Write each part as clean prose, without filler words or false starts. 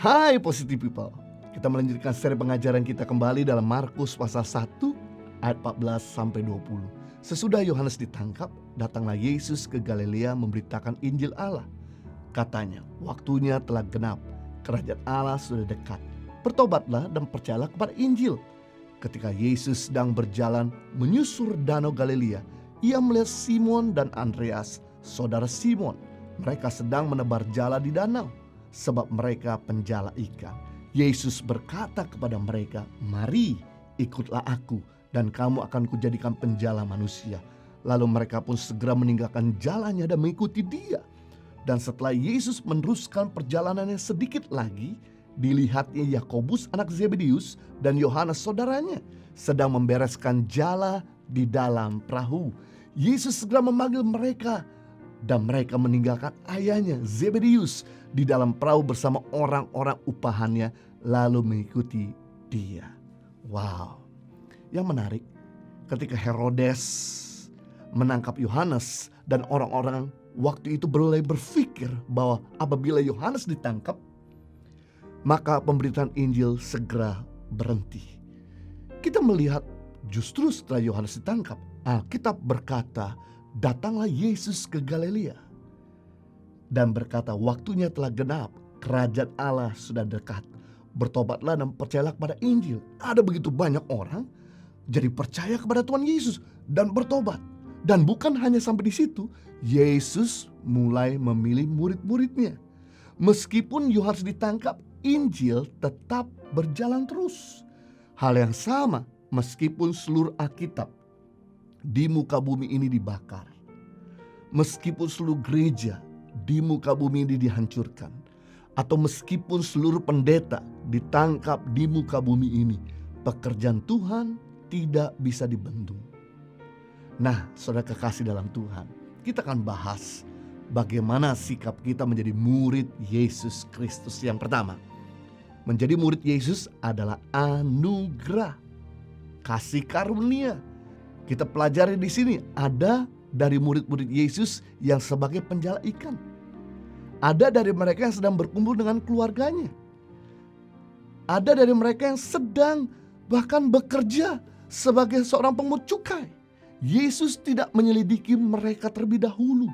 Hai Positive People. Kita melanjutkan seri pengajaran kita kembali dalam Markus pasal 1 ayat 14 sampai 20. Sesudah Yohanes ditangkap, datanglah Yesus ke Galilea memberitakan Injil Allah. Katanya, waktunya telah genap, kerajaan Allah sudah dekat. Bertobatlah dan percayalah kepada Injil. Ketika Yesus sedang berjalan menyusur danau Galilea, ia melihat Simon dan Andreas, saudara Simon. Mereka sedang menebar jala di danau, sebab mereka penjala ikan. Yesus berkata kepada mereka, "Mari, ikutlah aku, dan kamu akan kujadikan penjala manusia." Lalu mereka pun segera meninggalkan jalannya dan mengikuti dia. Dan setelah Yesus meneruskan perjalanannya sedikit lagi, dilihatnya Yakobus anak Zebedeus dan Yohanes saudaranya sedang membereskan jala di dalam perahu. Yesus segera memanggil mereka, dan mereka meninggalkan ayahnya Zebedeus di dalam perahu bersama orang-orang upahannya, lalu mengikuti dia. Wow, yang menarik, ketika Herodes menangkap Yohanes dan orang-orang waktu itu mulai berpikir bahwa apabila Yohanes ditangkap, maka pemberitaan Injil segera berhenti. Kita melihat justru setelah Yohanes ditangkap, Alkitab berkata, datanglah Yesus ke Galilea dan berkata, waktunya telah genap, kerajaan Allah sudah dekat. Bertobatlah dan percayalah kepada Injil. Ada begitu banyak orang jadi percaya kepada Tuhan Yesus dan bertobat. Dan bukan hanya sampai di situ, Yesus mulai memilih murid-muridnya. Meskipun Yohanes ditangkap, Injil tetap berjalan terus. Hal yang sama meskipun seluruh Alkitab di muka bumi ini dibakar. Meskipun seluruh gereja di muka bumi ini dihancurkan. Atau meskipun seluruh pendeta ditangkap di muka bumi ini, pekerjaan Tuhan tidak bisa dibendung. Nah, saudara kekasih dalam Tuhan, kita akan bahas bagaimana sikap kita menjadi murid Yesus Kristus. Yang pertama, menjadi murid Yesus adalah anugerah, kasih karunia. Kita pelajari di sini ada dari murid-murid Yesus yang sebagai penjala ikan. Ada dari mereka yang sedang berkumpul dengan keluarganya. Ada dari mereka yang sedang bahkan bekerja sebagai seorang pungut cukai. Yesus tidak menyelidiki mereka terlebih dahulu.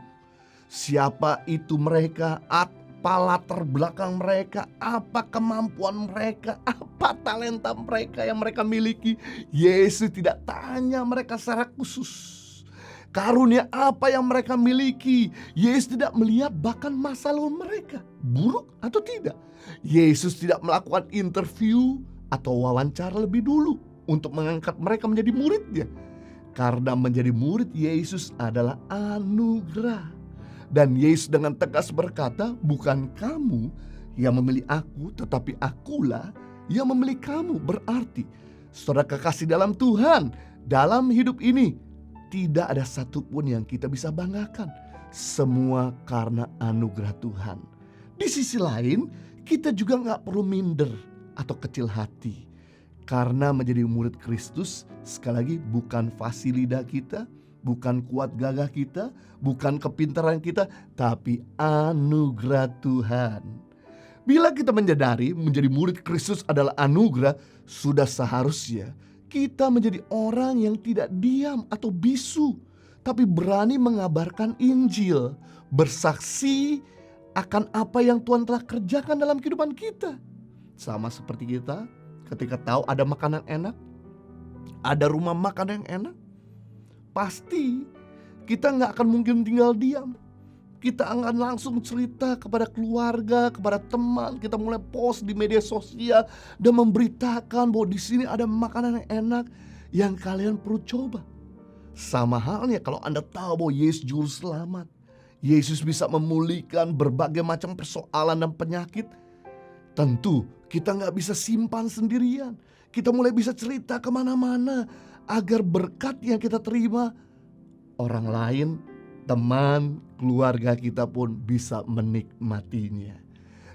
Siapa itu mereka, apa latar belakang mereka, apa kemampuan mereka, apa talenta mereka yang mereka miliki. Yesus tidak tanya mereka secara khusus. Karunia apa yang mereka miliki. Yesus tidak melihat bahkan masa lalu mereka, buruk atau tidak. Yesus tidak melakukan interview atau wawancara lebih dulu untuk mengangkat mereka menjadi muridnya. Karena menjadi murid Yesus adalah anugerah. Dan Yesus dengan tegas berkata, bukan kamu yang memilih aku, tetapi akulah yang memilih kamu. Berarti, saudara kekasih dalam Tuhan, dalam hidup ini tidak ada satupun yang kita bisa banggakan. Semua karena anugerah Tuhan. Di sisi lain, kita juga gak perlu minder atau kecil hati. Karena menjadi murid Kristus, sekali lagi bukan fasilida kita, bukan kuat gagah kita, bukan kepintaran kita, tapi anugerah Tuhan. Bila kita menyadari menjadi murid Kristus adalah anugerah, sudah seharusnya kita menjadi orang yang tidak diam atau bisu, tapi berani mengabarkan Injil, bersaksi akan apa yang Tuhan telah kerjakan dalam kehidupan kita. Sama seperti kita ketika tahu ada makanan enak, ada rumah makan yang enak, pasti kita gak akan mungkin tinggal diam. Kita akan langsung cerita kepada keluarga, kepada teman. Kita mulai post di media sosial dan memberitakan bahwa di sini ada makanan yang enak yang kalian perlu coba. Sama halnya kalau Anda tahu bahwa Yesus juru selamat, Yesus bisa memulihkan berbagai macam persoalan dan penyakit. Tentu kita gak bisa simpan sendirian. Kita mulai bisa cerita kemana-mana agar berkat yang kita terima, orang lain, teman, keluarga kita pun bisa menikmatinya.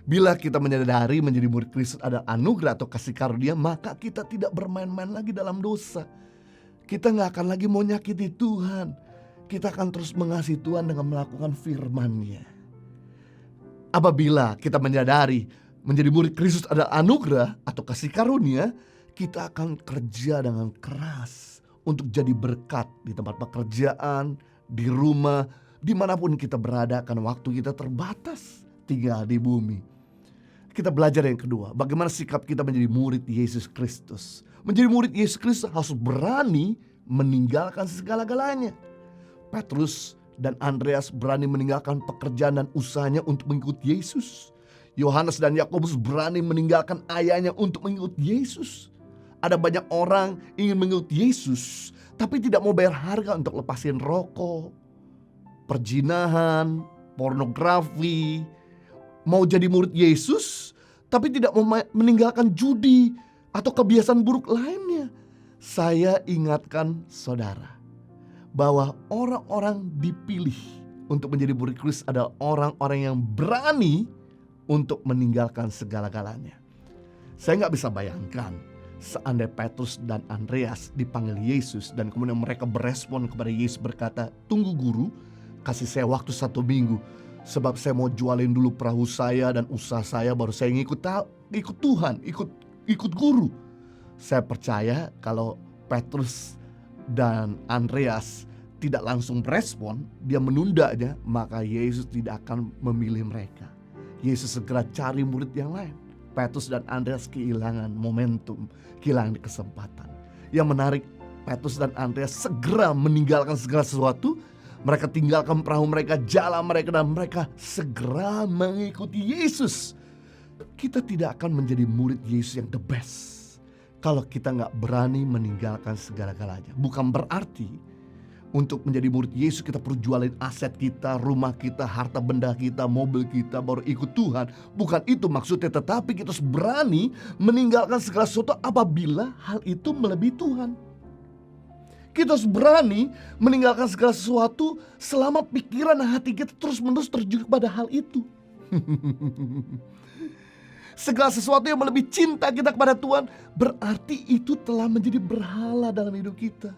Bila kita menyadari menjadi murid Kristus adalah anugerah atau kasih karunia, maka kita tidak bermain-main lagi dalam dosa. Kita gak akan lagi mau nyakiti Tuhan. Kita akan terus mengasihi Tuhan dengan melakukan firman-Nya. Apabila kita menyadari menjadi murid Kristus adalah anugerah atau kasih karunia, kita akan kerja dengan keras untuk jadi berkat di tempat pekerjaan, di rumah, dimanapun kita berada, karena waktu kita terbatas tinggal di bumi. Kita belajar yang kedua, bagaimana sikap kita menjadi murid Yesus Kristus. Menjadi murid Yesus Kristus harus berani meninggalkan segala-galanya. Petrus dan Andreas berani meninggalkan pekerjaan dan usahanya untuk mengikuti Yesus. Yohanes dan Yakobus berani meninggalkan ayahnya untuk mengikuti Yesus. Ada banyak orang ingin mengikuti Yesus, tapi tidak mau bayar harga untuk lepasin rokok, perjinahan, pornografi. Mau jadi murid Yesus, tapi tidak mau meninggalkan judi atau kebiasaan buruk lainnya. Saya ingatkan saudara bahwa orang-orang dipilih untuk menjadi murid Kristus adalah orang-orang yang berani untuk meninggalkan segala-galanya. Saya gak bisa bayangkan seandainya Petrus dan Andreas dipanggil Yesus dan kemudian mereka berespon kepada Yesus berkata, "Tunggu guru, kasih saya waktu 1 minggu. Sebab saya mau jualin dulu perahu saya dan usaha saya, baru saya ikut Tuhan, ikut guru." Saya percaya kalau Petrus dan Andreas tidak langsung berespon, dia menundanya, maka Yesus tidak akan memilih mereka. Yesus segera cari murid yang lain. Petrus dan Andreas kehilangan momentum, kehilangan kesempatan. Yang menarik, Petrus dan Andreas segera meninggalkan segala sesuatu. Mereka tinggalkan perahu mereka, jalan mereka, dan mereka segera mengikuti Yesus. Kita tidak akan menjadi murid Yesus yang the best kalau kita gak berani meninggalkan segala-galanya. Bukan berarti untuk menjadi murid Yesus kita perlu jualin aset kita, rumah kita, harta benda kita, mobil kita, baru ikut Tuhan. Bukan itu maksudnya, tetapi kita harus berani meninggalkan segala sesuatu apabila hal itu melebihi Tuhan. Kita harus berani meninggalkan segala sesuatu selama pikiran dan hati kita terus-menerus terjun pada hal itu. Segala sesuatu yang melebihi cinta kita kepada Tuhan, berarti itu telah menjadi berhala dalam hidup kita.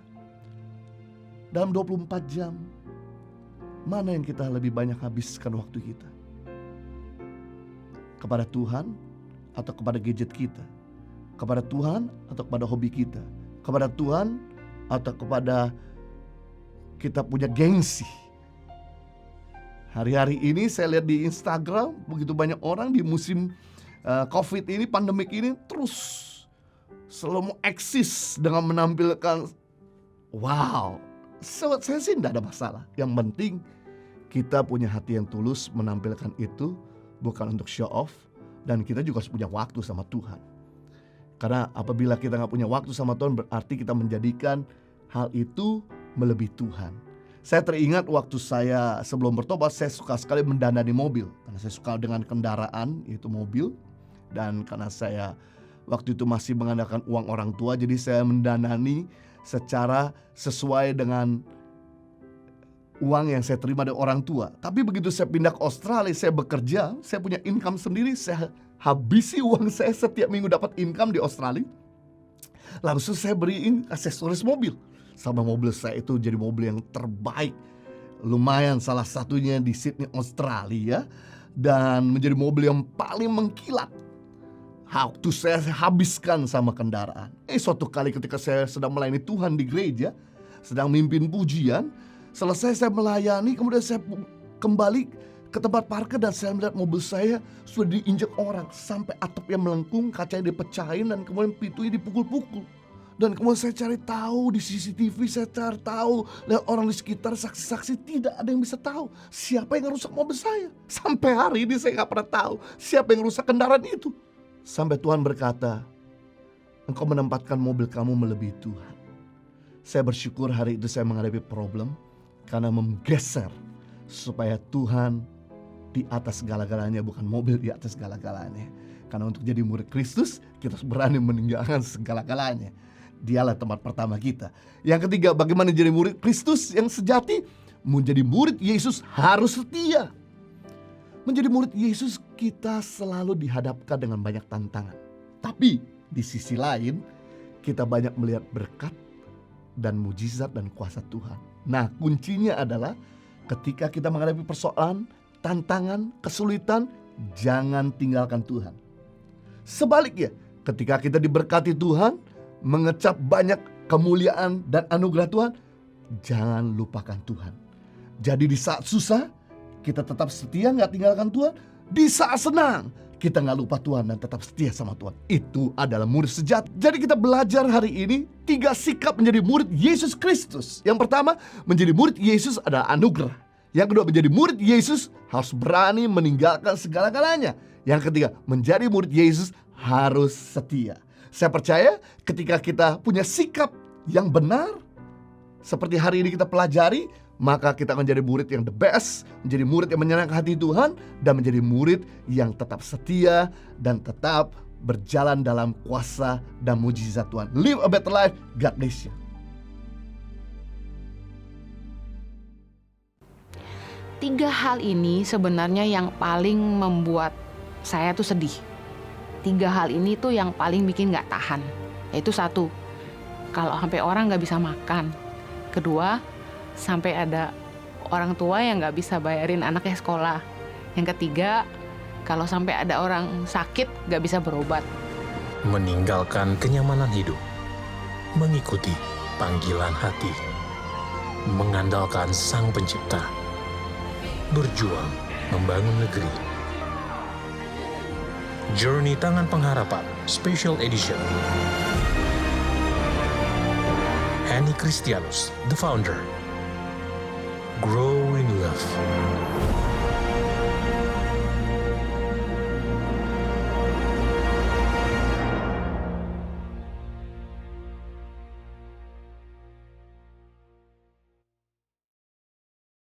Dalam 24 jam, mana yang kita lebih banyak habiskan waktu kita? Kepada Tuhan atau kepada gadget kita? Kepada Tuhan atau kepada hobi kita? Kepada Tuhan atau kepada kita punya gengsi? Hari-hari ini saya lihat di Instagram, begitu banyak orang di musim COVID ini, pandemik ini, terus selalu mau eksis dengan menampilkan, wow. Saya sih tidak ada masalah. Yang penting kita punya hati yang tulus menampilkan itu, bukan untuk show off. Dan kita juga harus punya waktu sama Tuhan. Karena apabila kita gak punya waktu sama Tuhan, berarti kita menjadikan hal itu melebihi Tuhan. Saya teringat waktu saya sebelum bertobat, saya suka sekali mendandani mobil. Karena saya suka dengan kendaraan, yaitu mobil. Dan karena saya waktu itu masih mengandalkan uang orang tua, jadi saya mendandani secara sesuai dengan uang yang saya terima dari orang tua. Tapi begitu saya pindah ke Australia, saya bekerja, saya punya income sendiri, saya habisi uang saya setiap minggu dapat income di Australia. Langsung saya beriin aksesoris mobil. Sama mobil saya itu jadi mobil yang terbaik, lumayan salah satunya di Sydney, Australia. Dan menjadi mobil yang paling mengkilat. Waktu saya habiskan sama kendaraan. Suatu kali ketika saya sedang melayani Tuhan di gereja, sedang mimpin pujian, selesai saya melayani, kemudian saya kembali ke tempat parkir dan saya melihat mobil saya sudah diinjak orang sampai atapnya melengkung, kacanya dipecahin, dan kemudian pintunya dipukul-pukul. Dan kemudian saya cari tahu di CCTV, saya cari tahu lihat orang di sekitar, saksi-saksi, tidak ada yang bisa tahu siapa yang rusak mobil saya. Sampai hari ini saya gak pernah tahu siapa yang rusak kendaraan itu. Sampai Tuhan berkata, engkau menempatkan mobil kamu melebihi Tuhan. Saya bersyukur hari itu saya menghadapi problem karena menggeser supaya Tuhan di atas segala-galanya, bukan mobil di atas segala-galanya. Karena untuk jadi murid Kristus, kita harus berani meninggalkan segala-galanya. Dialah tempat pertama kita. Yang ketiga, bagaimana jadi murid Kristus yang sejati? Menjadi murid Yesus harus setia. Menjadi murid Yesus kita selalu dihadapkan dengan banyak tantangan. Tapi di sisi lain kita banyak melihat berkat dan mujizat dan kuasa Tuhan. Nah, kuncinya adalah ketika kita menghadapi persoalan, tantangan, kesulitan, jangan tinggalkan Tuhan. Sebaliknya, ketika kita diberkati Tuhan, mengecap banyak kemuliaan dan anugerah Tuhan, jangan lupakan Tuhan. Jadi di saat susah, kita tetap setia gak tinggalkan Tuhan. Di saat senang, kita gak lupa Tuhan dan tetap setia sama Tuhan. Itu adalah murid sejati. Jadi kita belajar hari ini 3 sikap menjadi murid Yesus Kristus. Yang pertama, menjadi murid Yesus adalah anugerah. Yang kedua, menjadi murid Yesus harus berani meninggalkan segala-galanya. Yang ketiga, menjadi murid Yesus harus setia. Saya percaya ketika kita punya sikap yang benar, seperti hari ini kita pelajari, maka kita akan menjadi murid yang the best, menjadi murid yang menyenangkan hati Tuhan, dan menjadi murid yang tetap setia dan tetap berjalan dalam kuasa dan mujizat Tuhan. Live a better life. God bless you. 3 hal ini sebenarnya yang paling membuat saya tuh sedih. 3 hal ini tuh yang paling bikin gak tahan. Yaitu 1, kalau sampai orang gak bisa makan. Kedua, sampai ada orang tua yang gak bisa bayarin anaknya sekolah. Yang ketiga, kalau sampai ada orang sakit gak bisa berobat. Meninggalkan kenyamanan hidup, mengikuti panggilan hati, mengandalkan Sang Pencipta, berjuang membangun negeri. Journey Tangan Pengharapan Special Edition. Henny Kristianus, the founder. Grow in love.